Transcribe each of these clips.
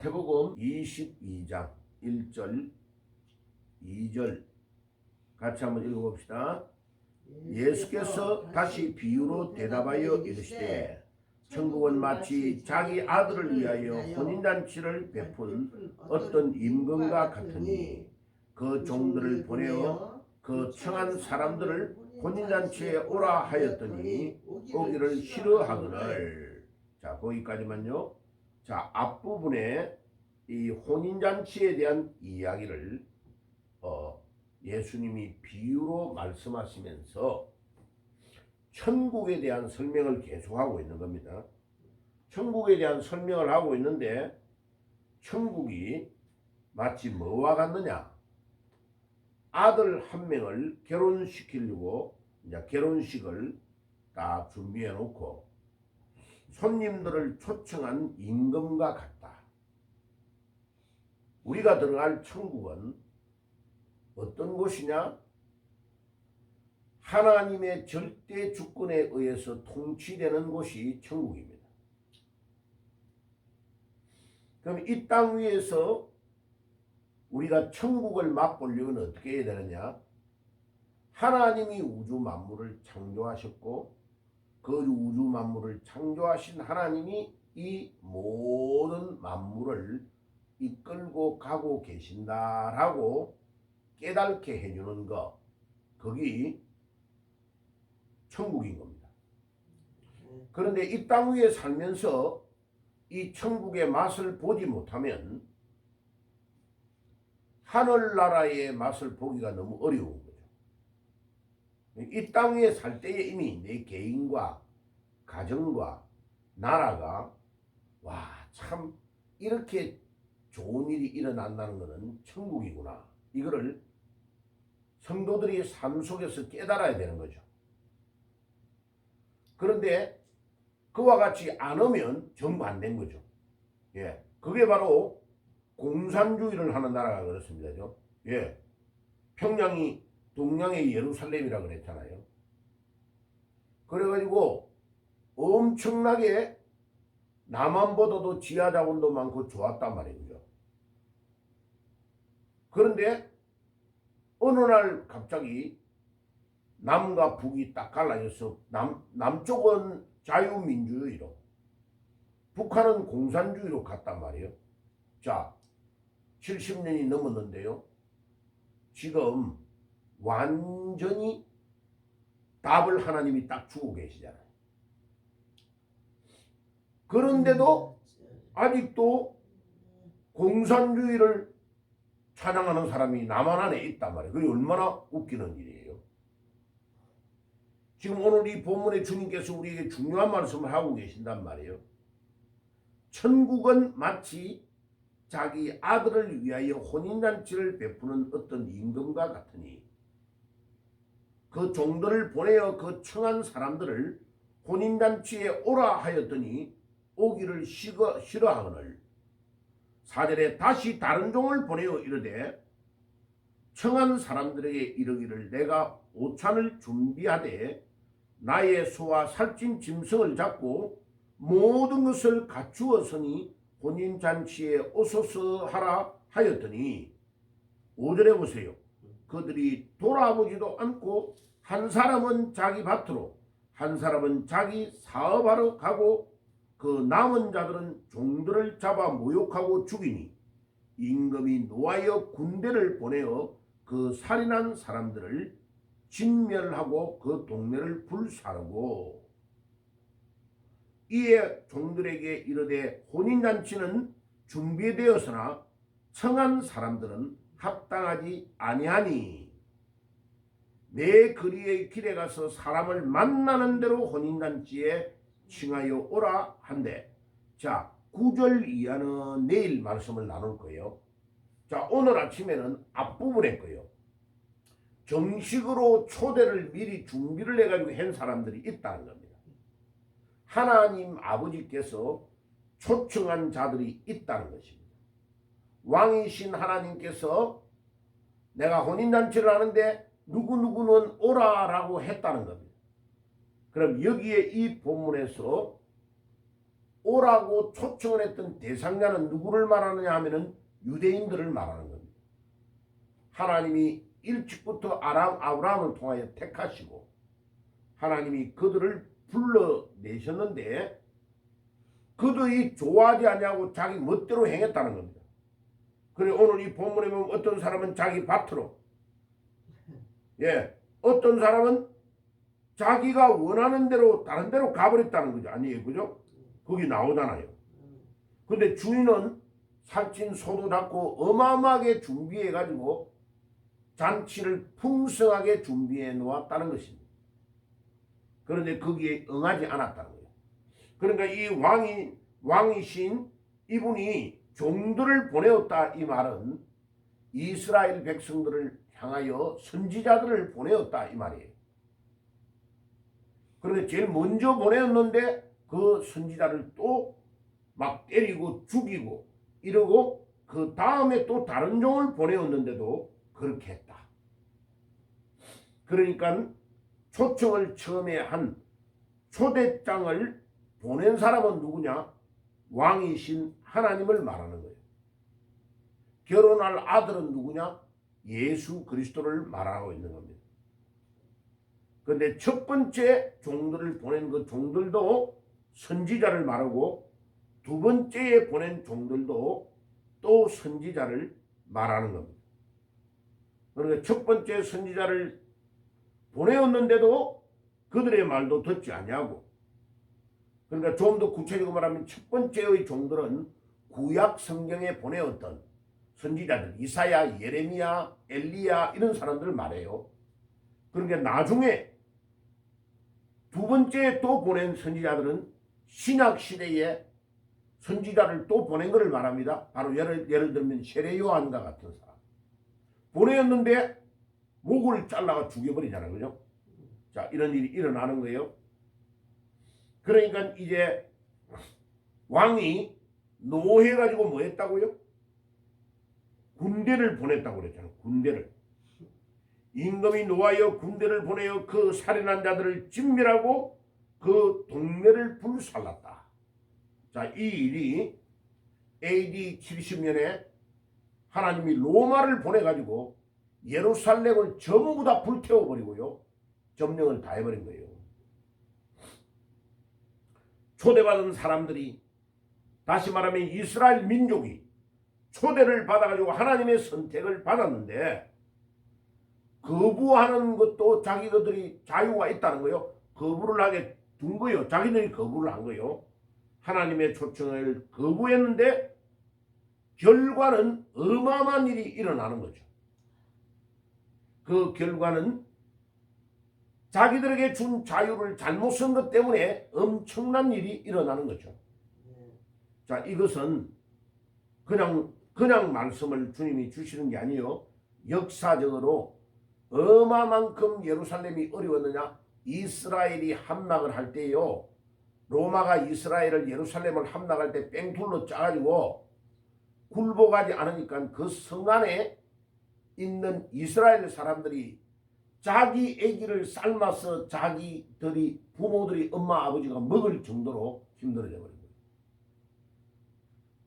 마태복음 22장 1절 2절 같이 한번 읽어봅시다. 예수께서 다시 비유로 대답하여 이르시되 천국은 마치 자기 아들을 위하여 혼인잔치를 베푼 어떤 임금과 같으니 그 종들을 보내어 그 청한 사람들을 혼인잔치에 오라 하였더니 오기를 싫어하거늘. 자, 거기까지만요. 자, 앞부분에 이 혼인잔치에 대한 이야기를 예수님이 비유로 말씀하시면서 천국에 대한 설명을 계속하고 있는 겁니다. 천국에 대한 설명을 하고 있는데 천국이 마치 뭐와 같느냐? 아들 한 명을 결혼시키려고 이제 결혼식을 딱 준비해 놓고 손님들을 초청한 임금과 같다. 우리가 들어갈 천국은 어떤 곳이냐? 하나님의 절대 주권에 의해서 통치되는 곳이 천국입니다. 그럼 이 땅 위에서 우리가 천국을 맛보려면 어떻게 해야 되느냐? 하나님이 우주 만물을 창조하셨고 그 우주 만물을 창조하신 하나님이 이 모든 만물을 이끌고 가고 계신다라고 깨닫게 해주는 것, 거기 천국인 겁니다. 그런데 이 땅 위에 살면서 이 천국의 맛을 보지 못하면 하늘나라의 맛을 보기가 너무 어려운 거죠. 이 땅 위에 살 때에 이미 내 개인과 가정과 나라가 참 이렇게 좋은 일이 일어난다는 것은 천국이구나. 이거를 성도들이 삶 속에서 깨달아야 되는 거죠. 그런데 그와 같이 안 오면 정반대인 거죠. 예, 그게 바로 공산주의를 하는 나라가 그렇습니다. 예, 평양이 동양의 예루살렘이라 그랬잖아요. 그래가지고 엄청나게 남한보다도 지하자원도 많고 좋았단 말이죠. 그런데 어느 날 갑자기 남과 북이 딱 갈라져서 남쪽은 자유민주주의로 북한은 공산주의로 갔단 말이에요. 자, 70년이 넘었는데요. 지금 완전히 답을 하나님이 딱 주고 계시잖아요. 그런데도 아직도 공산주의를 찬양하는 사람이 남한 안에 있단 말이에요. 그게 얼마나 웃기는 일이에요. 지금 오늘 이 본문에 주님께서 우리에게 중요한 말씀을 하고 계신단 말이에요. 천국은 마치 자기 아들을 위하여 혼인잔치를 베푸는 어떤 임금과 같으니 그 종들을 보내어 그 청한 사람들을 혼인잔치에 오라 하였더니 오기를 싫어하거늘. 4절에 다시 다른 종을 보내어 이르되 청한 사람들에게 이르기를 내가 오찬을 준비하되 나의 소와 살찐 짐승을 잡고 모든 것을 갖추었으니 혼인잔치에 오소서 하라 하였더니 5절에 보세요. 그들이 돌아보지도 않고 한 사람은 자기 밭으로 한 사람은 자기 사업하러 가고 그 남은 자들은 종들을 잡아 모욕하고 죽이니 임금이 노하여 군대를 보내어 그 살인한 사람들을 진멸하고 그 동네를 불사르고 이에 종들에게 이르되 혼인잔치는 준비되었으나 청한 사람들은 합당하지 아니하니 내 거리의 길에 가서 사람을 만나는 대로 혼인잔치에 칭하여 오라 한대. 자, 9절 이하는 내일 말씀을 나눌 거예요. 자, 오늘 아침에는 앞부분에 거예요. 정식으로 초대를 미리 준비를 해가지고 한 사람들이 있다는 겁니다. 하나님 아버지께서 초청한 자들이 있다는 것입니다. 왕이신 하나님께서 내가 혼인잔치를 하는데 누구누구는 오라라고 했다는 겁니다. 그럼 여기에 이 본문에서 오라고 초청을 했던 대상자는 누구를 말하느냐 하면은 유대인들을 말하는 겁니다. 하나님이 일찍부터 아브라함을 통하여 택하시고 하나님이 그들을 불러내셨는데 그들이 좋아하지 않냐고 자기 멋대로 행했다는 겁니다. 그래 오늘 이 본문에 보면 어떤 사람은 자기 밭으로 어떤 사람은 자기가 원하는 대로 다른 데로 가버렸다는 거죠. 아니에요, 그죠? 거기 나오잖아요. 근데 주인은 살찐 소도 잡고 어마어마하게 준비해가지고 잔치를 풍성하게 준비해 놓았다는 것입니다. 그런데 거기에 응하지 않았다는 거예요. 그러니까 이 왕이신 이분이 종들을 보내었다 이 말은 이스라엘 백성들을 향하여 선지자들을 보내었다 이 말이에요. 그런데 제일 먼저 보내었는데 그 선지자를 또 막 때리고 죽이고 이러고 그 다음에 또 다른 종을 보내었는데도 그렇게 했다. 그러니까 초청을 처음에 한 초대장을 보낸 사람은 누구냐? 왕이신 하나님을 말하는 거예요. 결혼할 아들은 누구냐? 예수 그리스도를 말하고 있는 겁니다. 그런데 첫 번째 종들을 보낸 그 종들도 선지자를 말하고 두 번째에 보낸 종들도 또 선지자를 말하는 겁니다. 그러니까 첫 번째 선지자를 보내었는데도 그들의 말도 듣지 아니하고 그러니까 좀 더 구체적으로 말하면 첫 번째의 종들은 구약 성경에 보내었던 선지자들 이사야, 예레미야, 엘리야 이런 사람들을 말해요. 그러니까 나중에 두 번째 또 보낸 선지자들은 신약 시대에 선지자를 또 보낸 것을 말합니다. 바로 예를 들면 세례 요한과 같은 사람 보내었는데 목을 잘라가 죽여버리잖아요, 그죠? 자, 이런 일이 일어나는 거예요. 그러니까 이제 왕이 노해가지고 뭐 했다고요? 군대를 보냈다고 그랬잖아요. 군대를. 임금이 노하여 군대를 보내어 그 살인한 자들을 진멸하고 그 동네를 불살랐다. 자, 이 일이 AD 70년에 하나님이 로마를 보내가지고 예루살렘을 전부 다 불태워버리고요. 점령을 다 해버린 거예요. 초대받은 사람들이 다시 말하면 이스라엘 민족이 초대를 받아가지고 하나님의 선택을 받았는데 거부하는 것도 자기들이 자유가 있다는 거예요. 거부를 하게 둔 거예요. 자기들이 거부를 한 거예요. 하나님의 초청을 거부했는데 결과는 어마어마한 일이 일어나는 거죠. 그 결과는 자기들에게 준 자유를 잘못 쓴 것 때문에 엄청난 일이 일어나는 거죠. 자, 이것은 그냥 말씀을 주님이 주시는 게 아니에요. 역사적으로 얼마만큼 예루살렘이 어려웠느냐? 이스라엘이 함락을 할 때요. 로마가 이스라엘을 예루살렘을 함락할 때 뺑툴로 짜가지고 굴복하지 않으니까 그 성 안에 있는 이스라엘 사람들이 자기 아기를 삶아서 자기들이 부모들이 엄마 아버지가 먹을 정도로 힘들어져 버린 거예요.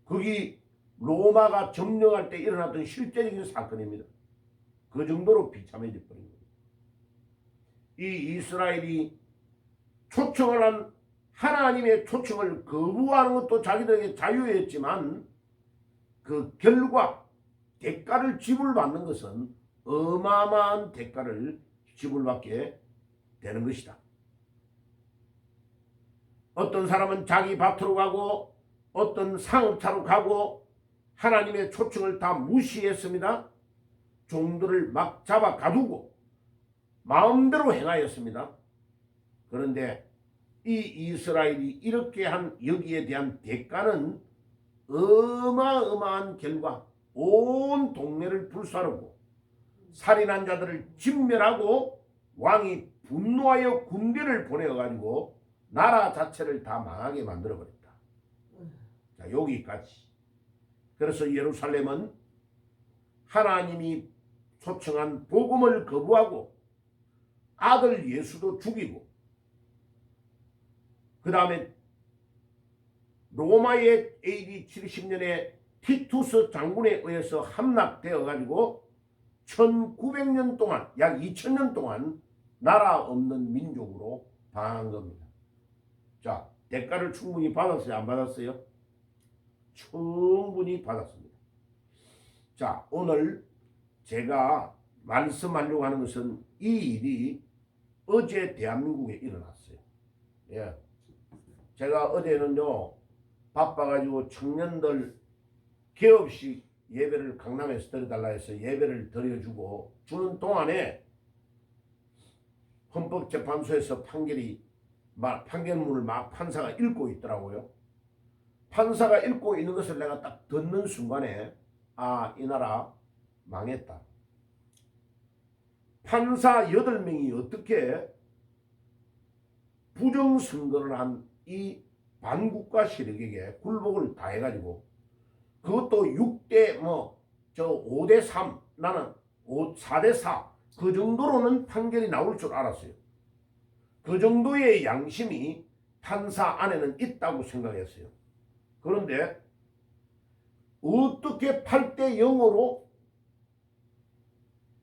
거기 로마가 점령할 때 일어났던 실제적인 사건입니다. 그 정도로 비참해져 버린 거예요. 이 이스라엘이 초청을 한 하나님의 초청을 거부하는 것도 자기들에게 자유였지만 그 결과 대가를 지불받는 것은 어마어마한 대가를 지불받게 되는 것이다. 어떤 사람은 자기 밭으로 가고 어떤 상업차로 가고 하나님의 초청을 다 무시했습니다. 종들을 막 잡아 가두고 마음대로 행하였습니다. 그런데 이 이스라엘이 이렇게 한 여기에 대한 대가는 어마어마한 결과 온 동네를 불사르고 살인한 자들을 진멸하고 왕이 분노하여 군대를 보내어가지고 나라 자체를 다 망하게 만들어버렸다. 자, 여기까지. 그래서 예루살렘은 하나님이 초청한 복음을 거부하고 아들 예수도 죽이고 그 다음에 로마의 AD 70년에 티투스 장군에 의해서 함락되어 가지고 1900년 동안, 약 2000년 동안 나라 없는 민족으로 방한 겁니다. 자, 대가를 충분히 받았어요? 안 받았어요? 충분히 받았습니다. 자, 오늘 제가 말씀하려고 하는 것은 이 일이 어제 대한민국에 일어났어요. 예. 제가 어제는요, 바빠가지고 청년들 개업식 예배를 강남에서 드려달라 해서 예배를 드려주고 주는 동안에 헌법재판소에서 판결문을 막 판사가 읽고 있더라고요. 판사가 읽고 있는 것을 내가 딱 듣는 순간에 아, 이 나라 망했다. 판사 8명이 어떻게 부정선거를 한 이 반국가 세력에게 굴복을 다 해가지고 그것도 6대 5대 3 나는 4대 4 그 정도로는 판결이 나올 줄 알았어요. 그 정도의 양심이 판사 안에는 있다고 생각했어요. 그런데 어떻게 8대 0으로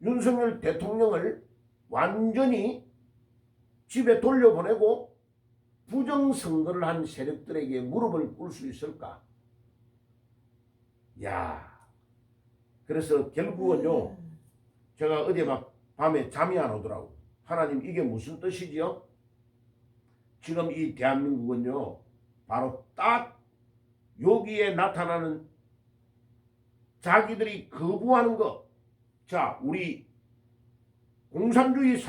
윤석열 대통령을 완전히 집에 돌려보내고 부정선거를 한 세력들에게 무릎을 꿇을 수 있을까? 야, 그래서 결국은요, 제가 어제 막 밤에 잠이 안 오더라고. 하나님, 이게 무슨 뜻이지요? 지금 이 대한민국은요, 바로 딱 여기에 나타나는 자기들이 거부하는 것. 자, 우리 공산주의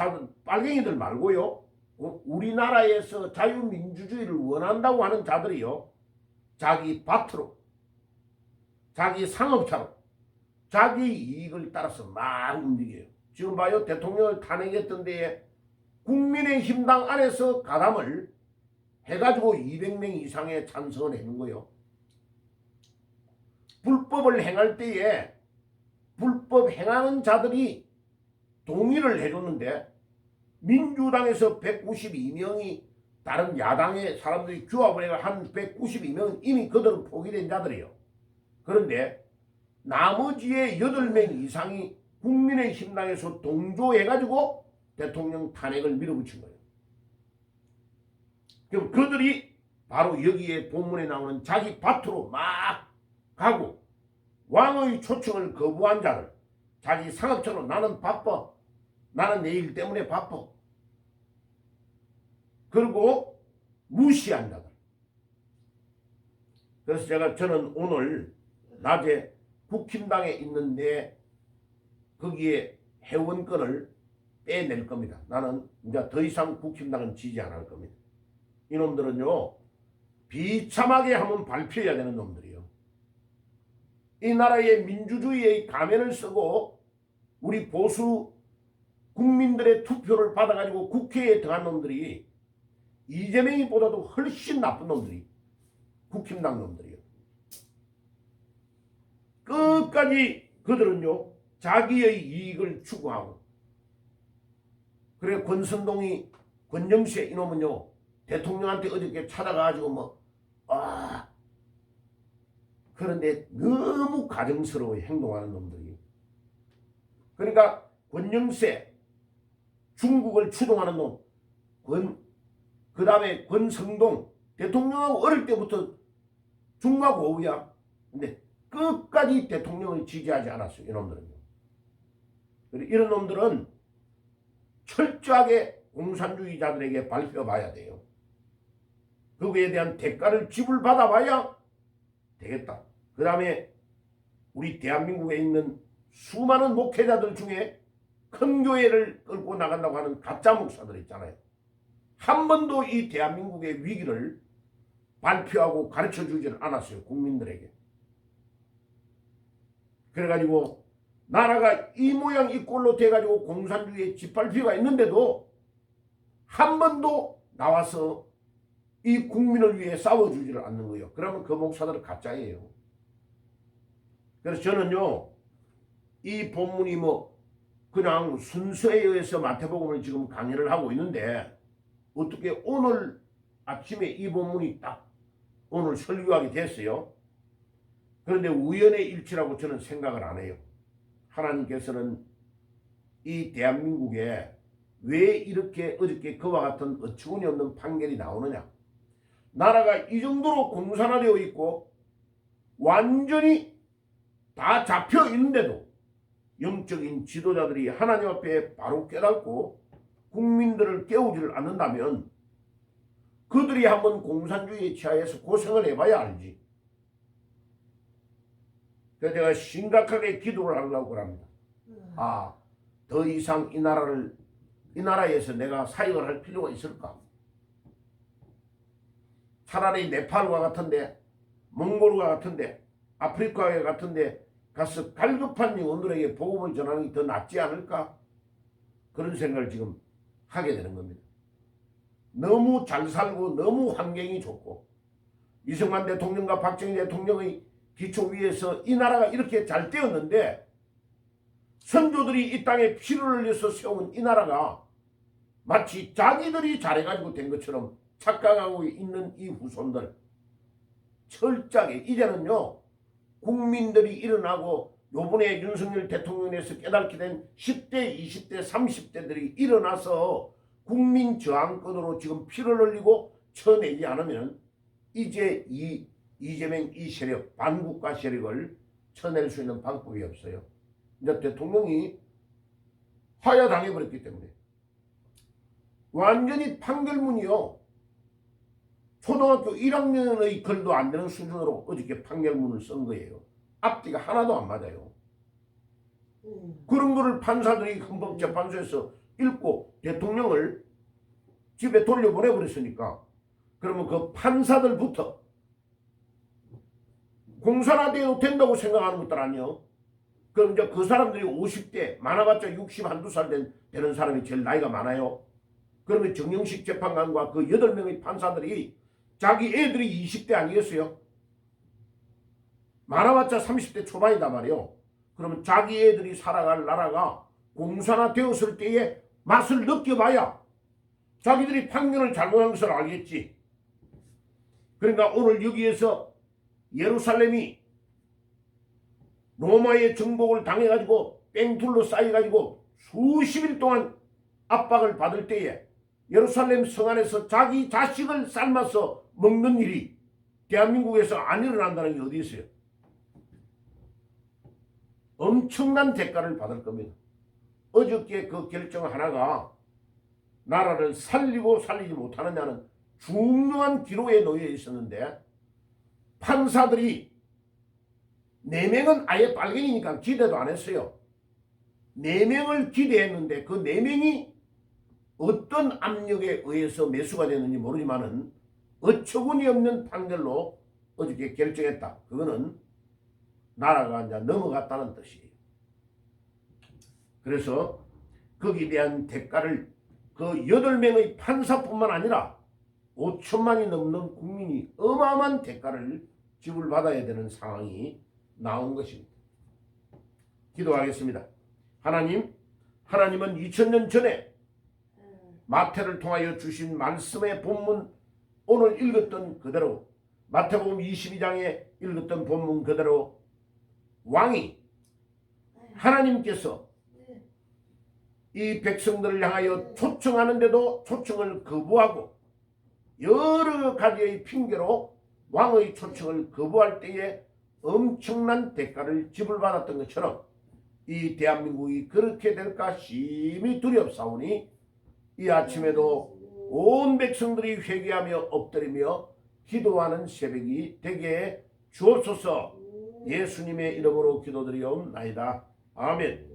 빨갱이들 말고요, 우리나라에서 자유민주주의를 원한다고 하는 자들이요, 자기 밭으로, 자기 상업차로, 자기 이익을 따라서 막 움직여요. 지금 봐요. 대통령을 탄핵했던 데에 국민의힘당 안에서 가담을 해가지고 200명 이상의 찬성을 해준 거예요. 불법을 행할 때에 불법 행하는 자들이 동의를 해줬는데 민주당에서 192명이 다른 야당의 사람들이 규합을 해가 한 192명은 이미 그들은 포기된 자들이에요. 그런데 나머지의 8명 이상이 국민의힘당에서 동조해가지고 대통령 탄핵을 밀어붙인 거예요. 그럼 그들이 바로 여기에 본문에 나오는 자기 밭으로 막 가고 왕의 초청을 거부한 자들, 자기 상업처럼 나는 바빠, 나는 내 일 때문에 바빠, 그리고 무시한 자들. 그래서 저는 오늘 낮에 국힘당에 있는 내 거기에 회원권을 빼낼 겁니다. 나는 이제 더 이상 국힘당은 지지 안 할 겁니다. 이놈들은요, 비참하게 한번 발표해야 되는 놈들이요. 이 나라의 민주주의의 가면을 쓰고 우리 보수 국민들의 투표를 받아가지고 국회에 들어간 놈들이 이재명이보다도 훨씬 나쁜 놈들이 국힘당 놈들이요. 끝까지 그들은요, 자기의 이익을 추구하고, 그래 권선동이 권영세 이놈은요, 대통령한테 어저께 찾아가가지고 그런데 너무 가증스러워 행동하는 놈들이. 그러니까 권영세, 중국을 추동하는 놈, 그 다음에 권성동, 대통령하고 어릴 때부터 중마고우야. 근데 끝까지 대통령을 지지하지 않았어요. 이놈들은요. 이런 놈들은 철저하게 공산주의자들에게 발표해봐야 돼요. 그거에 대한 대가를 지불받아봐야 되겠다. 그 다음에 우리 대한민국에 있는 수많은 목회자들 중에 큰 교회를 끌고 나간다고 하는 가짜 목사들 있잖아요. 한 번도 이 대한민국의 위기를 발표하고 가르쳐주지는 않았어요. 국민들에게. 그래가지고 나라가 이 모양 이 꼴로 돼가지고 공산주의의 짓밟히가 있는데도 한 번도 나와서 이 국민을 위해 싸워주지를 않는 거예요. 그러면 그 목사들은 가짜예요. 그래서 저는요, 이 본문이 그냥 순서에 의해서 마태복음을 지금 강의를 하고 있는데 어떻게 오늘 아침에 이 본문이 딱 오늘 설교하게 됐어요. 그런데 우연의 일치라고 저는 생각을 안 해요. 하나님께서는 이 대한민국에 왜 이렇게 어저께 그와 같은 어처구니 없는 판결이 나오느냐. 나라가 이 정도로 공산화되어 있고 완전히 다 잡혀 있는데도 영적인 지도자들이 하나님 앞에 바로 깨닫고 국민들을 깨우지를 않는다면 그들이 한번 공산주의에 취하여서 고생을 해봐야 알지. 그래서 제가 심각하게 기도를 하려고 합니다. 더 이상 이 나라에서 내가 사역을 할 필요가 있을까? 차라리 네팔과 같은데, 몽골과 같은데, 아프리카 같은데 가서 갈급한 영혼들에게 복음을 전하는 게 더 낫지 않을까? 그런 생각을 지금 하게 되는 겁니다. 너무 잘 살고 너무 환경이 좋고 이승만 대통령과 박정희 대통령의 기초 위에서 이 나라가 이렇게 잘 되었는데 선조들이 이 땅에 피를 흘려서 세운 이 나라가 마치 자기들이 잘해가지고 된 것처럼 착각하고 있는 이 후손들, 철저하게 이제는요 국민들이 일어나고 요번에 윤석열 대통령에서 깨닫게 된 10대, 20대, 30대들이 일어나서 국민 저항권으로 지금 피를 흘리고 쳐내지 않으면 이제 이재명 이 세력, 반국가 세력을 쳐낼 수 있는 방법이 없어요. 이제 대통령이 하야당해버렸기 때문에 완전히 판결문이요. 초등학교 1학년의 글도 안 되는 수준으로 어저께 판결문을 쓴 거예요. 앞뒤가 하나도 안 맞아요. 그런 거를 판사들이 헌법재판소에서 읽고 대통령을 집에 돌려보내버렸으니까 그러면 그 판사들부터 공산화되어도 된다고 생각하는 것들 아니요. 그럼 이제 그 사람들이 50대 많아봤자 60 한두 살 되는 사람이 제일 나이가 많아요. 그러면 정영식 재판관과 그 8명의 판사들이 자기 애들이 20대 아니겠어요? 많아봤자 30대 초반이단 말이에요. 그러면 자기 애들이 살아갈 나라가 공산화되었을 때의 맛을 느껴봐야 자기들이 판결을 잘못한 것을 알겠지. 그러니까 오늘 여기에서 예루살렘이 로마의 정복을 당해가지고 뺑툴로 쌓여가지고 수십일 동안 압박을 받을 때에 예루살렘 성 안에서 자기 자식을 삶아서 먹는 일이 대한민국에서 안 일어난다는 게 어디 있어요? 엄청난 대가를 받을 겁니다. 어저께 그 결정 하나가 나라를 살리고 살리지 못하느냐는 중요한 기로에 놓여 있었는데 판사들이 4명은 아예 빨갱이니까 기대도 안 했어요. 4명을 기대했는데 그 4명이 어떤 압력에 의해서 매수가 됐는지 모르지만은 어처구니 없는 판결로 어저께 결정했다. 그거는 나라가 이제 넘어갔다는 뜻이에요. 그래서 거기에 대한 대가를 그 8명의 판사뿐만 아니라 5천만이 넘는 국민이 어마어마한 대가를 지불받아야 되는 상황이 나온 것입니다. 기도하겠습니다. 하나님은 2000년 전에 마태를 통하여 주신 말씀의 본문 오늘 읽었던 그대로 마태복음 22장에 읽었던 본문 그대로 왕이 하나님께서 이 백성들을 향하여 초청하는데도 초청을 거부하고 여러 가지의 핑계로 왕의 초청을 거부할 때에 엄청난 대가를 지불받았던 것처럼 이 대한민국이 그렇게 될까 심히 두렵사오니 이 아침에도 온 백성들이 회개하며 엎드리며 기도하는 새벽이 되게 주옵소서. 예수님의 이름으로 기도드리옵나이다. 아멘.